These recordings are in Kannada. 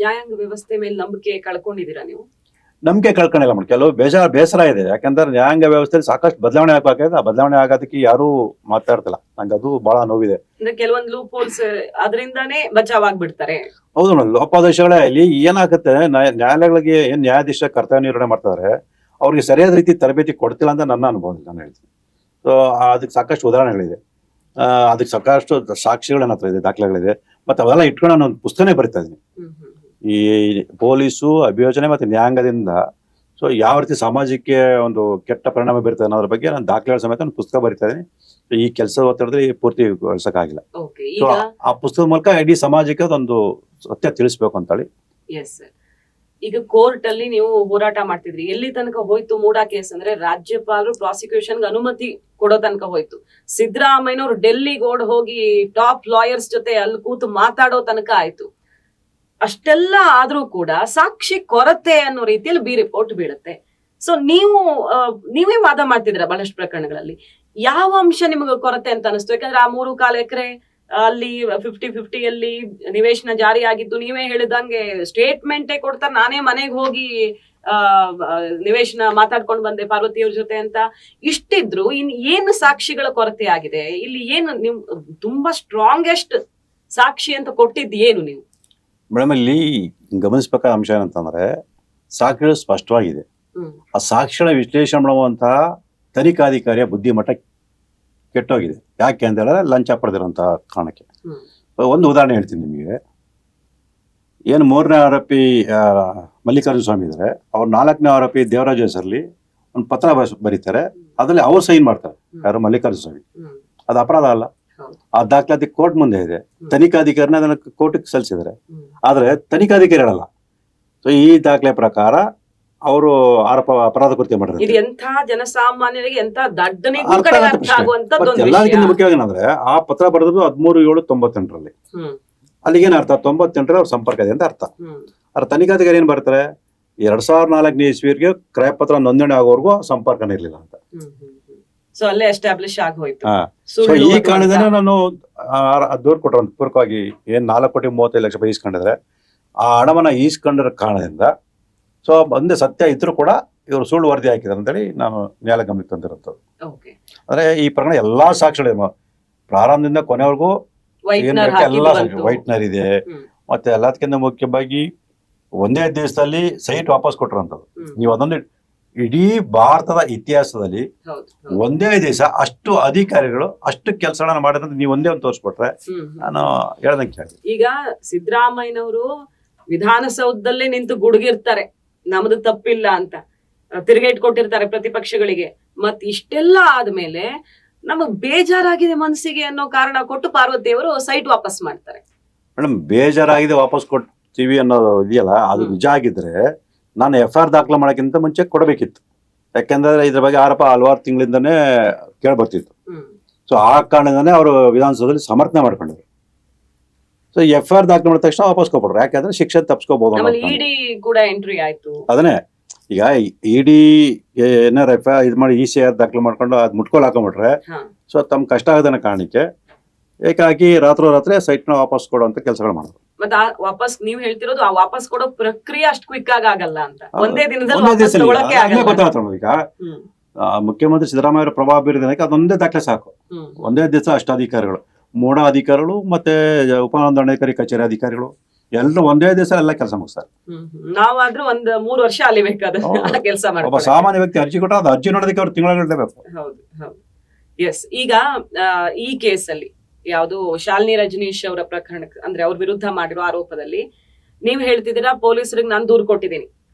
ನ್ಯಾಯಾಂಗ ವ್ಯವಸ್ಥೆ ಮೇಲೆ ನಂಬಿಕೆ ಕಳ್ಕೊಂಡಿದ್ದೀರಾ ನೀವು? ನಂಬಿಕೆ ಕಳ್ಕೊಂಡಿಲ್ಲ ಮೇಡಮ್. ಕೆಲವು ಬೇಸರ ಇದೆ. ಯಾಕಂದ್ರೆ ನ್ಯಾಯಾಂಗ ವ್ಯವಸ್ಥೆಯಲ್ಲಿ ಸಾಕಷ್ಟು ಬದಲಾವಣೆ ಆಗ್ಬೇಕಾಗಿದೆ. ಆ ಬದಲಾವಣೆ ಆಗೋದಕ್ಕೆ ಯಾರು ಮಾತಾಡ್ತಿಲ್ಲ. ನಂಗೆ ಅದು ಬಹಳ ನೋವಿದೆ. ಅಂದ್ರೆ ಕೆಲವೊಂದು ಲೂಪ್ ಹೋಲ್ಸ್ ಅದರಿಂದಾನೇ ಬಚಾವ್ ಆಗ್ಬಿಡ್ತಾರೆ. ಹೌದು ಮೇಡಮ್. ಲೋಪಾದೇಶಗಳೇ ಇಲ್ಲಿ ಏನಾಗುತ್ತೆ, ನ್ಯಾಯಾಲಯಗಳಿಗೆ ಏನ್ ನ್ಯಾಯಾಧೀಶ ಕರ್ತವ್ಯ ನಿರ್ವಹಣೆ ಮಾಡ್ತಾರೆ, ಅವ್ರಿಗೆ ಸರಿಯಾದ ರೀತಿ ತರಬೇತಿ ಕೊಡ್ತಿಲ್ಲ ಅಂತ ನನ್ನ ಅನುಭವ ನಾನು ಹೇಳ್ತೀನಿ. ಸೊ ಅದಕ್ಕೆ ಸಾಕಷ್ಟು ಉದಾಹರಣೆಗಳಿದೆ. ಅದಕ್ಕೆ ಸಾಕಷ್ಟು ಸಾಕ್ಷಿಗಳ ಹತ್ರ ಇದೆ, ದಾಖಲೆಗಳಿದೆ. ಮತ್ತೆ ಅವೆಲ್ಲ ಇಟ್ಕೊಂಡು ನಾನು ಒಂದು ಪುಸ್ತಕನೇ ಬರಿತಾ ಇದ್ದೀನಿ. ಈ ಪೊಲೀಸು ಅಭಿಯೋಜನೆ ಮತ್ತೆ ನ್ಯಾಯಾಂಗದಿಂದ ಸೊ ಯಾವ ರೀತಿ ಸಮಾಜಕ್ಕೆ ಒಂದು ಕೆಟ್ಟ ಪರಿಣಾಮ ಬೀರ್ತದೆ ಅನ್ನೋದ್ರ ಬಗ್ಗೆ ನಾನು ದಾಖಲೆಗಳ ಸಮೇತ ಒಂದು ಪುಸ್ತಕ ಬರಿತಾ ಇದ್ದೀನಿ. ಈ ಕೆಲಸ ಒತ್ತಡದಲ್ಲಿ ಪೂರ್ತಿ ಗಳಿಸಕ್ಕಾಗಿಲ್ಲ. ಸೊ ಆ ಪುಸ್ತಕದ ಮೂಲಕ ಇಡೀ ಸಮಾಜಕ್ಕೆ ಅದೊಂದು ಸತ್ಯ ತಿಳಿಸ್ಬೇಕು ಅಂತೇಳಿ. ಈಗ ಕೋರ್ಟ್ ಅಲ್ಲಿ ನೀವು ಹೋರಾಟ ಮಾಡ್ತಿದ್ರಿ, ಎಲ್ಲಿ ತನಕ ಹೋಯ್ತು ಮೂಡಾ ಕೇಸ್ ಅಂದ್ರೆ ರಾಜ್ಯಪಾಲರು ಪ್ರಾಸಿಕ್ಯೂಷನ್ ಅನುಮತಿ ಕೊಡೋ ತನಕ ಹೋಯ್ತು. ಸಿದ್ದರಾಮಯ್ಯನವರು ಡೆಲ್ಲಿಗೆ ಓಡ್ ಹೋಗಿ ಟಾಪ್ ಲಾಯರ್ಸ್ ಜೊತೆ ಅಲ್ಲಿ ಕೂತು ಮಾತಾಡೋ ತನಕ ಆಯ್ತು. ಅಷ್ಟೆಲ್ಲ ಆದ್ರೂ ಕೂಡ ಸಾಕ್ಷಿ ಕೊರತೆ ಅನ್ನೋ ರೀತಿಯಲ್ಲಿ ಬಿ ರಿಪೋರ್ಟ್ ಬೀಳುತ್ತೆ. ಸೊ ನೀವೇ ವಾದ ಮಾಡ್ತಿದ್ರ ಬಹಳಷ್ಟು ಪ್ರಕರಣಗಳಲ್ಲಿ. ಯಾವ ಅಂಶ ನಿಮಗೆ ಕೊರತೆ ಅಂತ ಅನಿಸ್ತು? ಯಾಕಂದ್ರೆ ಆ 3.25 ಎಕರೆ ಅಲ್ಲಿ 50-50 ಅಲ್ಲಿ ನಿವೇಶನ ಜಾರಿ ಆಗಿದ್ದು, ನೀವೇ ಹೇಳಿದಂಗೆ ಸ್ಟೇಟ್ಮೆಂಟೇ ಕೊಡ್ತಾರೆ, ನಾನೇ ಮನೆಗೆ ಹೋಗಿ ನಿವೇಶನ ಮಾತಾಡ್ಕೊಂಡು ಬಂದೆ ಪಾರ್ವತಿಯವ್ರ ಜೊತೆ ಅಂತ. ಇಷ್ಟಿದ್ರು ಏನು ಸಾಕ್ಷಿಗಳ ಕೊರತೆ ಆಗಿದೆ ಇಲ್ಲಿ? ಏನು ನೀವು ತುಂಬಾ ಸ್ಟ್ರಾಂಗೆಸ್ಟ್ ಸಾಕ್ಷಿ ಅಂತ ಕೊಟ್ಟಿದ್ದು ಏನು ನೀವು? ಮೇಡಮ್, ಇಲ್ಲಿ ಗಮನಿಸಬೇಕಾದ ಅಂಶ ಏನಂತಂದ್ರೆ ಸಾಕ್ಷಿಗಳು ಸ್ಪಷ್ಟವಾಗಿದೆ. ಆ ಸಾಕ್ಷಿಗಳ ವಿಶ್ಲೇಷಣೆ ಮಾಡುವಂತಹ ತನಿಖಾಧಿಕಾರಿಯ ಬುದ್ಧಿಮಟ್ಟ ಕೆಟ್ಟೋಗಿದೆ. ಯಾಕೆ ಅಂತ ಹೇಳಿದ್ರೆ ಲಂಚ ಪಡೆದಿರೋಂತಹ ಕಾರಣಕ್ಕೆ. ಒಂದು ಉದಾಹರಣೆ ಹೇಳ್ತೀನಿ ನಿಮಗೆ. ಏನು 3ನೇ ಆರೋಪಿ ಮಲ್ಲಿಕಾರ್ಜುನ ಸ್ವಾಮಿ ಇದ್ದಾರೆ, ಅವ್ರು 4ನೇ ಆರೋಪಿ ದೇವರಾಜ್ ಹೆಸರಲ್ಲಿ ಒಂದು ಪತ್ರ ಬರೀತಾರೆ. ಅದರಲ್ಲಿ ಅವ್ರು ಸೈನ್ ಮಾಡ್ತಾರೆ, ಯಾರು ಮಲ್ಲಿಕಾರ್ಜುನ ಸ್ವಾಮಿ. ಅದು ಅಪರಾಧ ಅಲ್ಲ. ಆ ದಾಖಲಾತಿ ಕೋರ್ಟ್ ಮುಂದೆ ಇದೆ. ತನಿಖಾಧಿಕಾರಿನ ಅದನ್ನ ಕೋರ್ಟ್ಗೆ ಸಲ್ಲಿಸಿದ್ದಾರೆ. ಆದ್ರೆ ತನಿಖಾಧಿಕಾರಿ ಹೇಳಲ್ಲ. ಸೊ ಈ ದಾಖಲೆ ಪ್ರಕಾರ ಅವರು ಅಪರಾಧ ಕೃತ್ಯ ಮಾಡಿದ್ರು. ಇದು ಎಂಥ ಜನಸಾಮಾನ್ಯರಿಗೆ ಎಂಥ ದಡ್ಡನಿಗೂ ಎಲ್ಲದಕ್ಕಿಂತ ಮುಖ್ಯವಾಗಿ ಏನಂದ್ರೆ ಆ ಪತ್ರ ಬರೆದ್ರು 13/7/98ರಲ್ಲಿ. ಅಲ್ಲಿಗೇನ್ ಅರ್ಥ? 98ರಲ್ಲಿ ಅವ್ರ ಸಂಪರ್ಕ ಇದೆ ಅಂತ ಅರ್ಥ. ಅವ್ರ ತನಿಖಾಧಿಕಾರಿ ಏನ್ ಬರ್ತಾರೆ, 2004ನೇ ಇಸ್ವಿಗೆ ಕ್ರಯ ಪತ್ರ ನೋಂದಣಿ ಆಗೋವರೆಗೂ ಸಂಪರ್ಕನೇ ಇರ್ಲಿಲ್ಲ ಅಂತ. ಸೊ ಅಲ್ಲೇ ಎಸ್ಟಾಬ್ಲಿಷ್ ಆಗೋಯ್ತು. ಈ ಕಾರಣದಿಂದ ನಾನು ದೂರು ಕೊಟ್ಟರು ಪೂರ್ವಕವಾಗಿ. ಏನ್ 4,35,00,000 ಈಸ್ಕೊಂಡಿದ್ರೆ ಆ ಹಣವನ್ನ ಈಸ್ಕೊಂಡಿರೋ ಕಾರಣದಿಂದ ಸೊ ಒಂದೇ ಸತ್ಯ ಇದ್ರು ಕೂಡ ಇವರು ಸುಳ್ಳು ವರದಿ ಹಾಕಿದ್ದಾರೆ ಅಂತೇಳಿ ನಾನು ನ್ಯಾಯಾಲಯ ಗಮನಕ್ಕೆ ತಂದಿರುತ್ತದೆ. ಅಂದ್ರೆ ಈ ಪ್ರಕರಣ ಎಲ್ಲಾ ಸಾಕ್ಷಿಗಳು ಪ್ರಾರಂಭದಿಂದ ಕೊನೆವರೆಗೂ ಎಲ್ಲಾ ಸಾಕ್ಷಿ ವೈಟ್ನರ್ ಇದೆ. ಮತ್ತೆ ಎಲ್ಲದಕ್ಕಿಂತ ಮುಖ್ಯವಾಗಿ ಒಂದೇ ದಿವಸದಲ್ಲಿ ಸೈಟ್ ವಾಪಸ್ ಕೊಟ್ಟಿರೋಂಥದ್ದು. ನೀವು ಅದೊಂದು ಇಡೀ ಭಾರತದ ಇತಿಹಾಸದಲ್ಲಿ ಒಂದೇ ದಿವಸ ಅಷ್ಟು ಅಧಿಕಾರಿಗಳು ಅಷ್ಟು ಕೆಲಸಗಳನ್ನ ಮಾಡಿದ್ರೆ ನೀವು ಒಂದೇ ಒಂದು ತೋರಿಸ್ಕೊಟ್ರೆ ನಾನು ಹೇಳ್ದಂಗೆ ಕೇಳಿ. ಈಗ ಸಿದ್ದರಾಮಯ್ಯನವರು ವಿಧಾನಸೌಧದಲ್ಲೇ ನಿಂತು ಗುಡುಗಿರ್ತಾರೆ, ನಮ್ದು ತಪ್ಪಿಲ್ಲ ಅಂತ ತಿರುಗೇಟ್ ಕೊಟ್ಟಿರ್ತಾರೆ ಪ್ರತಿಪಕ್ಷಗಳಿಗೆ. ಮತ್ ಇಷ್ಟೆಲ್ಲ ಆದ್ಮೇಲೆ ನಮಗ್ ಬೇಜಾರಾಗಿದೆ ಮನಸ್ಸಿಗೆ ಅನ್ನೋ ಕಾರಣ ಕೊಟ್ಟು ಪಾರ್ವತಿಯವರು ಸೈಟ್ ವಾಪಸ್ ಮಾಡ್ತಾರೆ. ಮೇಡಮ್, ಬೇಜಾರಾಗಿದೆ ವಾಪಸ್ ಕೊಡ್ತೀವಿ ಅನ್ನೋದು ಇದೆಯಲ್ಲ, ಅದು ನಿಜ ಆಗಿದ್ರೆ ನಾನು FIR ದಾಖಲೆ ಮಾಡೋಕ್ಕಿಂತ ಮುಂಚೆ ಕೊಡಬೇಕಿತ್ತು. ಯಾಕೆಂದ್ರೆ ಇದ್ರ ಬಗ್ಗೆ ಆರೋಪ ಹಲವಾರು ತಿಂಗಳಿಂದನೇ ಕೇಳ್ಬರ್ತಿತ್ತು. ಸೊ ಆ ಕಾರಣದಿಂದಾನೇ ಅವರು ವಿಧಾನಸೌಧದಲ್ಲಿ ಸಮರ್ಥನೆ ಮಾಡ್ಕೊಂಡಿದ್ರು. ಸೊ FIR ದಾಖಲೆ ಮಾಡಿದ ತಕ್ಷಣ ವಾಪಸ್ ಕೊಟ್ಬಿಟ್ರು. ಯಾಕಂದ್ರೆ ಶಿಕ್ಷೆ ತಪ್ಪಿಸ್ಕೋಬಹುದು. ಅದನ್ನೇ ಈಗ ಇಡಿ ಏನಾರ FIR ಇದು ಮಾಡಿ ECR ದಾಖಲೆ ಮಾಡ್ಕೊಂಡು ಅದ್ ಮುಟ್ಕೋಲ್ ಹಾಕೊಂಡ್ಬಿಟ್ರೆ ಸೊ ತಮ್ ಕಷ್ಟ ಆಗದನ್ನ ಕಾರಣಕ್ಕೆ ಏಕಾಗಿ ರಾತ್ರಿ ಸೈಟ್ ನ ವಾಪಸ್ ಕೊಡುವಂತ ಕೆಲಸಗಳು ಮಾಡೋದು. ಮತ್ತೆ ವಾಪಸ್ ನೀವು ಹೇಳ್ತಿರೋದು ಆ ವಾಪಸ್ ಕೊಡೋ ಪ್ರಕ್ರಿಯೆ ಅಷ್ಟು ಕ್ವಿಕ್ ಆಗಲ್ಲ ಅಂತ. ಒಂದೇ ದಿನದಲ್ಲಿ ಈಗ ಮುಖ್ಯಮಂತ್ರಿ ಸಿದ್ದರಾಮಯ್ಯ ಅವರ ಪ್ರಭಾವ ಬೀರಿದಕ್ಕೆ ಅದೊಂದೇ ದಾಖಲೆ ಸಾಕು. ಒಂದೇ ದಿವಸ ಅಷ್ಟು ಅಧಿಕಾರಿಗಳು, ಮೂಢ ಅಧಿಕಾರಿಗಳು ಮತ್ತೆ ಉಪನೋಂದಣಾಧಿಕಾರಿ ಕಚೇರಿ ಅಧಿಕಾರಿಗಳು ಎಲ್ಲರೂ ಒಂದೇ ದಿವಸ ಎಲ್ಲ ಕೆಲಸ ಮುಗಿಸ್ತಾರೆ. ನಾವಾದ್ರೂ 3 ವರ್ಷ ಅಲ್ಲಿ ಬೇಕಾದ ಕೆಲಸ ಮಾಡಿ. ಒಬ್ಬ ಸಾಮಾನ್ಯ ವ್ಯಕ್ತಿ ಅರ್ಜಿ ಕೊಟ್ಟರೆ ಅದು ಅರ್ಜಿ ನೋಡೋದಕ್ಕೆ ಅವ್ರು ತಿಂಗಳೇ ಬೇಕು. ಎಸ್. ಈಗ ಈ ಕೇಸಲ್ಲಿ ಯಾವುದು ಶಾಲಿನಿ ರಜನೀಶ್ ಅವರ ಪ್ರಕರಣ ಅಂದ್ರೆ ಅವ್ರ ವಿರುದ್ಧ ಮಾಡಿರೋ ಆರೋಪದಲ್ಲಿ ನೀವ್ ಹೇಳ್ತಿದ್ದೀರಾ ಪೊಲೀಸರಿಗೆ ನಾನು ದೂರು ಕೊಟ್ಟಿದ್ದೀನಿ,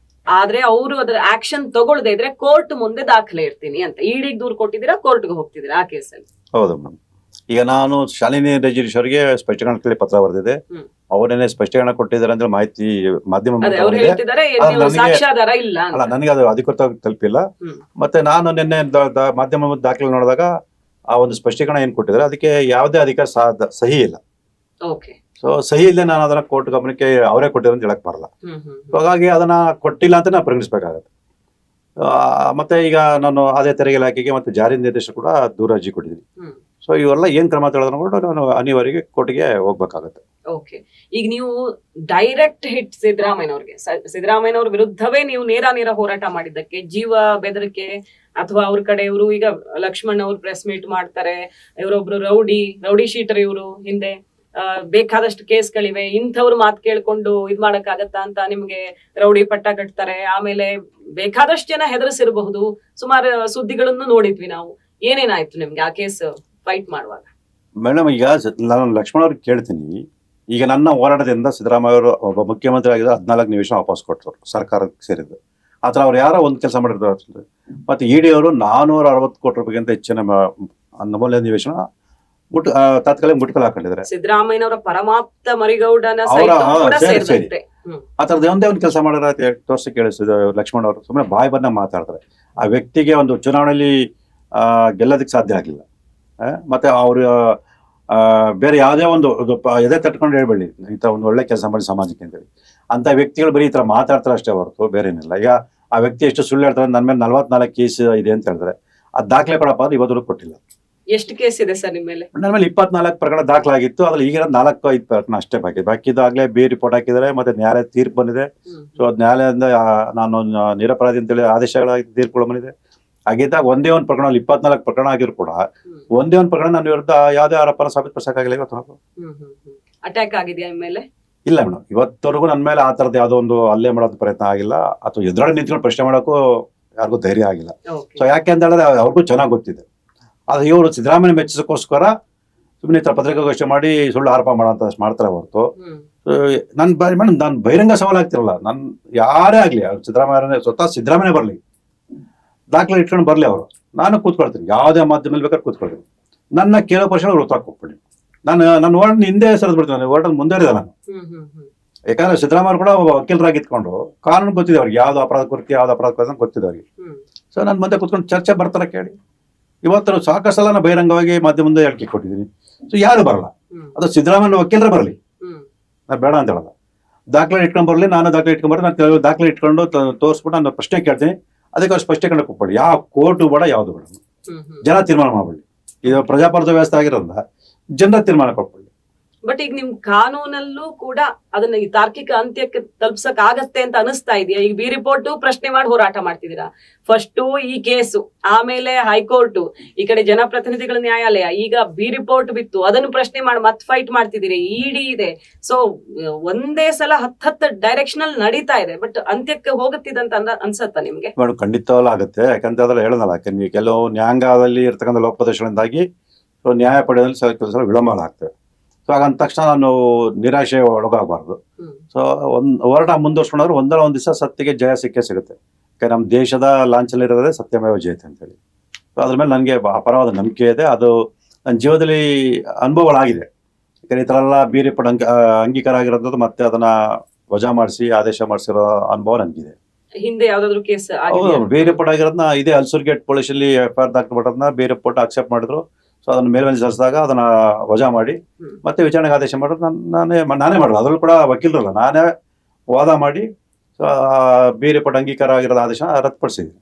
ಆದ್ರೆ ಅವರು ಅದರ ಆಕ್ಷನ್ ತಗೊಳ್ಳದೆ ಇದ್ರೆ ಕೋರ್ಟ್ ಮುಂದೆ ದಾಖಲೆ ಇರ್ತೀನಿ ಅಂತ. ಇಡಿಗೆ ದೂರು ಕೊಟ್ಟಿದ್ದೀರಾ, ಕೋರ್ಟ್ಗೆ ಹೋಗ್ತಿದ್ದೀರಾ ಆ ಕೇಸಲ್ಲಿ? ಹೌದು ಮೇಡಮ್. ಈಗ ನಾನು ಶಾಲಿನಿ ರಜನೀಶ್ ಅವರಿಗೆ ಸ್ಪಷ್ಟೀಕರಣ ಕೇಳಿ ಪತ್ರ ಬರೆದಿದೆ. ಅವರೇನೆ ಸ್ಪಷ್ಟೀಕರಣ ಕೊಟ್ಟಿದ್ದಾರೆ ಅಂದ್ರೆ ಮಾಹಿತಿ ಮಾಧ್ಯಮ ನನಗೆ ಅದು ಅಧಿಕೃತವಾಗಿ ತಲುಪಿಲ್ಲ. ಮತ್ತೆ ನಾನು ನಿನ್ನೆ ಮಾಧ್ಯಮ ದಾಖಲೆ ನೋಡಿದಾಗ ಆ ಒಂದು ಸ್ಪಷ್ಟೀಕರಣ ಏನ್ ಕೊಟ್ಟಿದ್ದಾರೆ ಅದಕ್ಕೆ ಯಾವುದೇ ಅಧಿಕಾರ ಸಹಿ ಇಲ್ಲ. ಸೊ ಸಹಿ ಇಲ್ಲದೆ ನಾನು ಅದನ್ನ ಕೋರ್ಟ್ ಗಮನಕ್ಕೆ ಅವರೇ ಕೊಟ್ಟಿರೋ ಅಂತ ಹೇಳಕ್ ಬರಲ್ಲ. ಹಾಗಾಗಿ ಅದನ್ನ ಕೊಟ್ಟಿಲ್ಲ ಅಂತ ನಾನು ಪರಿಗಣಿಸಬೇಕಾಗತ್ತೆ. ಮತ್ತೆ ಈಗ ನಾನು ಆದಾಯ ತೆರಿಗೆ ಇಲಾಖೆಗೆ ಮತ್ತೆ ಜಾರಿ ನಿರ್ದೇಶಕ ಕೂಡ ದೂರು ಅರ್ಜಿ ಕೊಟ್ಟಿದ್ದೀನಿ. ಸೊ ಇವೆಲ್ಲ ಏನ್ ಕ್ರಮ ತಗೊಳ್ಳೋದು ಕೂಡ ನಾನು ಅನಿವಾರ್ಯವಾಗಿ ಕೋರ್ಟ್ಗೆ ಹೋಗ್ಬೇಕಾಗತ್ತೆ. ಓಕೆ, ಈಗ ನೀವು ಡೈರೆಕ್ಟ್ ಹಿಟ್ ಸಿದ್ದರಾಮಯ್ಯನವ್ರಿಗೆ, ಸಿದ್ದರಾಮಯ್ಯನವ್ರ ವಿರುದ್ಧವೇ ನೀವು ನೇರ ಹೋರಾಟ ಮಾಡಿದ್ದಕ್ಕೆ ಜೀವ ಬೆದರಿಕೆ ಅಥವಾ ಅವ್ರ ಕಡೆಯವರು, ಈಗ ಲಕ್ಷ್ಮಣ್ ಅವ್ರು ಪ್ರೆಸ್ ಮೀಟ್ ಮಾಡ್ತಾರೆ, ಇವರೊಬ್ರು ರೌಡಿ ಶೀಟರ್, ಇವರು ಹಿಂದೆ ಬೇಕಾದಷ್ಟು ಕೇಸ್ಗಳಿವೆ, ಇಂಥವ್ರು ಮಾತು ಕೇಳ್ಕೊಂಡು ಇದ್ ಮಾಡಕ್ಕಾಗತ್ತಾ ಅಂತ ನಿಮ್ಗೆ ರೌಡಿ ಪಟ್ಟ ಕಟ್ತಾರೆ, ಆಮೇಲೆ ಬೇಕಾದಷ್ಟು ಜನ ಹೆದರ್ಸಿರಬಹುದು, ಸುಮಾರು ಸುದ್ದಿಗಳನ್ನು ನೋಡಿದ್ವಿ ನಾವು. ಏನೇನಾಯ್ತು ನಿಮ್ಗೆ ಆ ಕೇಸ್ ಫೈಟ್ ಮಾಡುವಾಗ? ಮೇಡಮ್, ಈಗ ನಾನು ಲಕ್ಷ್ಮಣ್ ಅವ್ರಿಗೆ ಕೇಳ್ತೀನಿ, ಈಗ ನನ್ನ ಹೋರಾಟದಿಂದ ಸಿದ್ದರಾಮಯ್ಯ ಅವರು ಒಬ್ಬ ಮುಖ್ಯಮಂತ್ರಿ ಆಗಿದ್ರೆ 14 ನಿಮಿಷ ವಾಪಸ್ ಕೊಟ್ಟರು ಸರ್ಕಾರಕ್ಕೆ ಸೇರಿದ್ದು. ಆ ಥರ ಅವ್ರು ಯಾರೋ ಒಂದು ಕೆಲಸ ಮಾಡಿರ್ತಾರೆ. ಮತ್ತೆ ಇಡಿ ಅವರು 460 ಕೋಟಿ ರೂಪಾಯಿಗಿಂತ ಹೆಚ್ಚಿನ ಅಮೂಲ್ಯ ನಿವೇಶನ ತಾತ್ಕಾಲಿಕ ಮುಟ್ಕಲ್ ಹಾಕೊಂಡಿದ್ದಾರೆ. ಸಿದ್ದರಾಮಯ್ಯನವರ ಪರಮಾಪ್ತ ಮರಿಗೌಡನ ಸೇರಿ ಆ ಥರದ್ದು ಒಂದೇ ಒಂದು ಕೆಲಸ ಮಾಡಿದ್ರೆ ತೋರಿಸಿ ಕೇಳಿಸಿದ ಲಕ್ಷ್ಮಣ್ ಅವರು ಸುಮ್ಮನೆ ಬಾಯಿ ಬಂದ ಮಾತಾಡ್ತಾರೆ. ಆ ವ್ಯಕ್ತಿಗೆ ಒಂದು ಚುನಾವಣೆಯಲ್ಲಿ ಗೆಲ್ಲೋದಕ್ಕೆ ಸಾಧ್ಯ ಆಗಲಿಲ್ಲ. ಮತ್ತೆ ಅವರು ಬೇರೆ ಯಾವುದೇ ಒಂದು ಎದೆ ತಟ್ಕೊಂಡು ಹೇಳ್ಬೇಡಿ ಈ ಥರ ಒಂದು ಒಳ್ಳೆ ಕೆಲಸ ಮಾಡಿ ಸಮಾಜಕ್ಕೆ ಅಂತೇಳಿ. ಅಂತ ವ್ಯಕ್ತಿಗಳು ಬರೀ ಈ ಥರ ಮಾತಾಡ್ತಾರೆ ಅಷ್ಟೇ ಹೊರತು ಬೇರೆ ಏನಿಲ್ಲ. ಈಗ ಆ ವ್ಯಕ್ತಿ ಎಷ್ಟು ಸುಳ್ಳು ಹೇಳ್ತಾರೆ, ನನ್ನ ಮೇಲೆ 44 ಕೇಸ್ ಇದೆ ಅಂತ ಹೇಳ್ತಾರೆ. ಅದು ದಾಖಲೆ ಕೊಡಪ್ಪ ಅಂದ್ರೆ ಇವತ್ತು ಕೊಟ್ಟಿಲ್ಲ. ಎಷ್ಟು ಕೇಸ್ ಇದೆ ಸರ್ ನಿಮ್ಮ ಮೇಲೆ? ನನ್ನ ಮೇಲೆ 24 ಪ್ರಕರಣ ದಾಖಲಾಗಿತ್ತು. ಅದ್ರಲ್ಲಿ ಈಗ 4-5 ಪ್ರಕರಣ ಅಷ್ಟೇ ಬಾಕಿದಾಗಲೇ ಬಿ ರಿಪೋರ್ಟ್ ಹಾಕಿದ್ದಾರೆ. ಮತ್ತೆ ನ್ಯಾಯಾಲಯ ತೀರ್ಪು ಬಂದಿದೆ. ಸೊ ಅದು ನ್ಯಾಯಾಲಯದಿಂದ ನಾನು ನಿರಪರಾಧಿ ಅಂತೇಳಿ ಆದೇಶಗಳ ತೀರ್ಪುಗಳು ಬಂದಿದೆ. ಹಾಗಿದ್ದಾಗ ಒಂದೇ ಒಂದು ಪ್ರಕರಣ 24 ಪ್ರಕರಣ ಆಗಿದ್ರು ಕೂಡ ಒಂದೇ ಒಂದು ಪ್ರಕರಣ ನನ್ನ ವಿರುದ್ಧ ಯಾವುದೇ ಆರೋಪನ ಸಾಬೀತುಪಡಿಸಕ್ಕಾಗಿಲ್ಲ. ಇವತ್ತು ಅಟ್ಯಾಕ್ ಆಗಿದೆಯಾ ನಿಮ್ಮ ಮೇಲೆ? ಇಲ್ಲ ಮೇಡಮ್, ಇವತ್ತವರೆಗೂ ನನ್ನ ಮೇಲೆ ಆ ಥರದ್ದು ಯಾವುದೋ ಒಂದು ಹಲ್ಲೆ ಮಾಡೋದು ಪ್ರಯತ್ನ ಆಗಿಲ್ಲ, ಅಥವಾ ಎದುರಾಳಿ ನಿಂತ್ಕೊಂಡು ಪ್ರಶ್ನೆ ಮಾಡೋಕ್ಕೂ ಯಾರಿಗೂ ಧೈರ್ಯ ಆಗಿಲ್ಲ. ಸೊ ಯಾಕೆ ಅಂತ ಹೇಳಿದ್ರೆ ಅವ್ರಿಗೂ ಚೆನ್ನಾಗಿ ಗೊತ್ತಿದೆ. ಆದ್ರೆ ಇವರು ಸಿದ್ದರಾಮಯ್ಯ ಮೆಚ್ಚಿಸೋಕ್ಕೋಸ್ಕರ ಸುಮ್ಮನೆ ಈ ಥರ ಪತ್ರಿಕಾಗೋಷ್ಠಿ ಮಾಡಿ ಸುಳ್ಳು ಆರೋಪ ಮಾಡೋಂಥ ಮಾಡ್ತಾರೆ ಹೊರತು ಮೇಡಮ್ ನಾನು ಬಹಿರಂಗ ಸವಾಲು ಆಗ್ತಿರಲ್ಲ. ನಾನು ಯಾರೇ ಆಗಲಿ, ಸಿದ್ದರಾಮಯ್ಯ ಸ್ವತಃ ಸಿದ್ದರಾಮಯ್ಯ ಬರಲಿ, ದಾಖಲೆ ಇಟ್ಕೊಂಡು ಬರಲಿ, ಅವರು ನಾನು ಕೂತ್ಕೊಳ್ತೀನಿ, ಯಾವುದೇ ಮಾಧ್ಯಮದಲ್ಲಿ ಬೇಕಾದ್ರೆ ಕೂತ್ಕೊಳ್ತೀನಿ. ನನ್ನ ಕೇಳೋ ಪ್ರಶ್ನೆ ಅವ್ರು ಉತ್ತರ ಕೊಟ್ಬಿಡಿ. ನನ್ನ ವರ್ಡ್ ಹಿಂದೆ ಸರಿದು ಬಿಡ್ತೀನಿ, ವರ್ಡ್ ಮುಂದುವರಿದ ನಾನು. ಯಾಕಂದ್ರೆ ಸಿದ್ದರಾಮಯ್ಯ ಕೂಡ ಒಬ್ಬ ವಕೀಲರಾಗಿತ್ಕೊಂಡು ಕಾನೂನು ಗೊತ್ತಿದೆ ಅವ್ರಿಗೆ, ಯಾವ್ದು ಅಪರಾಧ ಕುರಿತು ಯಾವ್ದು ಅಪರಾಧ ಗೊತ್ತಿದೆ ಅವ್ರಿಗೆ. ಸೊ ನನ್ನ ಮುಂದೆ ಕೂತ್ಕೊಂಡು ಚರ್ಚೆ ಬರ್ತಾರೆ ಕೇಳಿ. ಇವತ್ತು ಸಾಕಷ್ಟು ಸಲ ನಾನು ಬಹಿರಂಗವಾಗಿ ಮಾಧ್ಯಮ ಮುಂದೆ ಹೇಳಿಕೆ ಕೊಟ್ಟಿದ್ದೀನಿ. ಸೊ ಯಾರು ಬರಲ್ಲ, ಅದು ಸಿದ್ದರಾಮಯ್ಯ ವಕೀಲರೇ ಬರಲಿ, ನಾನು ಬೇಡ ಅಂತ ಹೇಳಲ್ಲ. ದಾಖಲೆ ಇಟ್ಕೊಂಡು ಬರಲಿ, ನಾನು ದಾಖಲೆ ಇಟ್ಕೊಂಡು ಬರ್ರಿ, ನಾನು ದಾಖಲೆ ಇಟ್ಕೊಂಡು ತೋರಿಸ್ಬಿಟ್ಟು ನಾನು ಪ್ರಶ್ನೆ ಕೇಳ್ತೀನಿ. ಅದಕ್ಕೆ ಅವ್ರು ಸ್ಪಷ್ಟೀಕರಣ ಕೊಟ್ಬಿಡಿ. ಯಾವ ಕೋರ್ಟು ಬೇಡ, ಯಾವುದು ಬೇಡ, ಜನ ತೀರ್ಮಾನ ಮಾಡ್ಬಿಡಿ. ಇದು ಪ್ರಜಾಪ್ರಭುತ್ವ ವ್ಯವಸ್ಥೆ ಆಗಿರೋದ್ರಿಂದ ಜನರ ತೀರ್ಮಾನ ಕೊಟ್ಬಿಡಿ. ಬಟ್ ಈಗ ನಿಮ್ ಕಾನೂನಲ್ಲೂ ಕೂಡ ಅದನ್ನ ಈ ತಾರ್ಕಿಕ ಅಂತ್ಯಕ್ಕೆ ತಲುಪ್ಸಕ್ ಆಗತ್ತೆ ಅಂತ ಅನಿಸ್ತಾ ಇದೆಯಾ? ಈಗ ಬಿ ರಿಪೋರ್ಟ್ ಪ್ರಶ್ನೆ ಮಾಡಿ ಹೋರಾಟ ಮಾಡ್ತಿದ್ದೀರಾ, ಫಸ್ಟ್ ಈ ಕೇಸು, ಆಮೇಲೆ ಹೈಕೋರ್ಟ್, ಈ ಕಡೆ ಜನಪ್ರತಿನಿಧಿಗಳ ನ್ಯಾಯಾಲಯ, ಈಗ ಬಿ ರಿಪೋರ್ಟ್ ಬಿತ್ತು, ಅದನ್ನು ಪ್ರಶ್ನೆ ಮಾಡಿ ಮತ್ತೆ ಫೈಟ್ ಮಾಡ್ತಿದ್ದೀರಿ, ಇಡಿ ಇದೆ. ಸೊ ಒಂದೇ ಸಲ 10 ಡೈರೆಕ್ಷನ್ ಅಲ್ಲಿ ನಡೀತಾ ಇದೆ. ಬಟ್ ಅಂತ್ಯಕ್ಕೆ ಹೋಗುತ್ತಿದಂತ ಅನ್ಸತ್ತಾ ನಿಮ್ಗೆ? ಮೇಡಮ್, ಖಂಡಿತವಲ್ಲ ಆಗುತ್ತೆ. ಯಾಕಂತ ಅದ್ರಲ್ಲಿ ಹೇಳೋದಲ್ಲ, ಯಾಕಂದ್ರೆ ಕೆಲವು ನ್ಯಾಯಾಂಗದಲ್ಲಿ ಇರ್ತಕ್ಕಂಥ ಲೋಪದೋಷಗಳಿಂದಾಗಿ ನ್ಯಾಯ ಪಡೆಯೋದ್ರಲ್ಲಿ ಕೆಲಸ ವಿಳಂಬ ಆಗ್ತವೆ. ಸೊ ಹಾಗಂದ ತಕ್ಷಣ ನಾನು ನಿರಾಶೆ ಒಳಗಾಗಬಾರ್ದು. ಸೊ ಹೋರಾಟ ಮುಂದುವರ್ಸ್ಕೊಂಡ್ರೆ ಒಂದಲ್ಲ ಒಂದು ದಿವಸ ಸತ್ಯಕ್ಕೆ ಜಯ ಸಿಗುತ್ತೆ. ಯಾಕಂದ್ರೆ ನಮ್ಮ ದೇಶದ ಲಾಂಛನ ಇರೋದೇ ಸತ್ಯಮೇವ ಜಯತೆ ಅಂತೇಳಿ. ಸೊ ಅದ್ರ ಮೇಲೆ ನನಗೆ ಅಪಾರವಾದ ನಂಬಿಕೆ ಇದೆ. ಅದು ನನ್ನ ಜೀವನದಲ್ಲಿ ಅನುಭವಗಳಾಗಿದೆ. ಯಾಕಂದ್ರೆ ಈ ಥರ ಎಲ್ಲ ಬಿ ರಿಪೋರ್ಟ್ ಅಂಗೀಕಾರ ಆಗಿರೋದು, ಮತ್ತೆ ಅದನ್ನ ವಜಾ ಮಾಡಿಸಿ ಆದೇಶ ಮಾಡಿಸಿರೋ ಅನುಭವ ನನಗಿದೆ. ಹಿಂದೆ ಯಾವ್ದಾದ್ರು ಕೇಸ್ ಬಿ ರಿಪೋರ್ಟ್ ಆಗಿರೋದನ್ನ ಇದೇ ಹಲ್ಸೂರ್ ಗೇಟ್ ಪೊಲೀಸಲ್ಲಿ FIR ದಾಖಲಿಸಿರೋದನ್ನ ಬಿ ರಿಪೋರ್ಟ್ ಅಕ್ಸೆಪ್ಟ್ ಮಾಡಿದ್ರು. ಸೊ ಅದನ್ನ ಮೇಲ್ಮನೆ ಸಲ್ಲಿಸಿದಾಗ ಅದನ್ನ ವಜಾ ಮಾಡಿ ಮತ್ತೆ ವಿಚಾರಣೆಗೆ ಆದೇಶ ಮಾಡೋದು ನಾನೇ ಮಾಡೋದು. ಅದ್ರಲ್ಲೂ ಕೂಡ ವಕೀಲರಲ್ಲ, ನಾನೇ ವಾದ ಮಾಡಿ ಬಿ ರಿಪೋರ್ಟ್ ಅಂಗೀಕಾರ ಆಗಿರೋದು ಆದೇಶ ರದ್ದುಪಡಿಸಿದ್ದೀನಿ.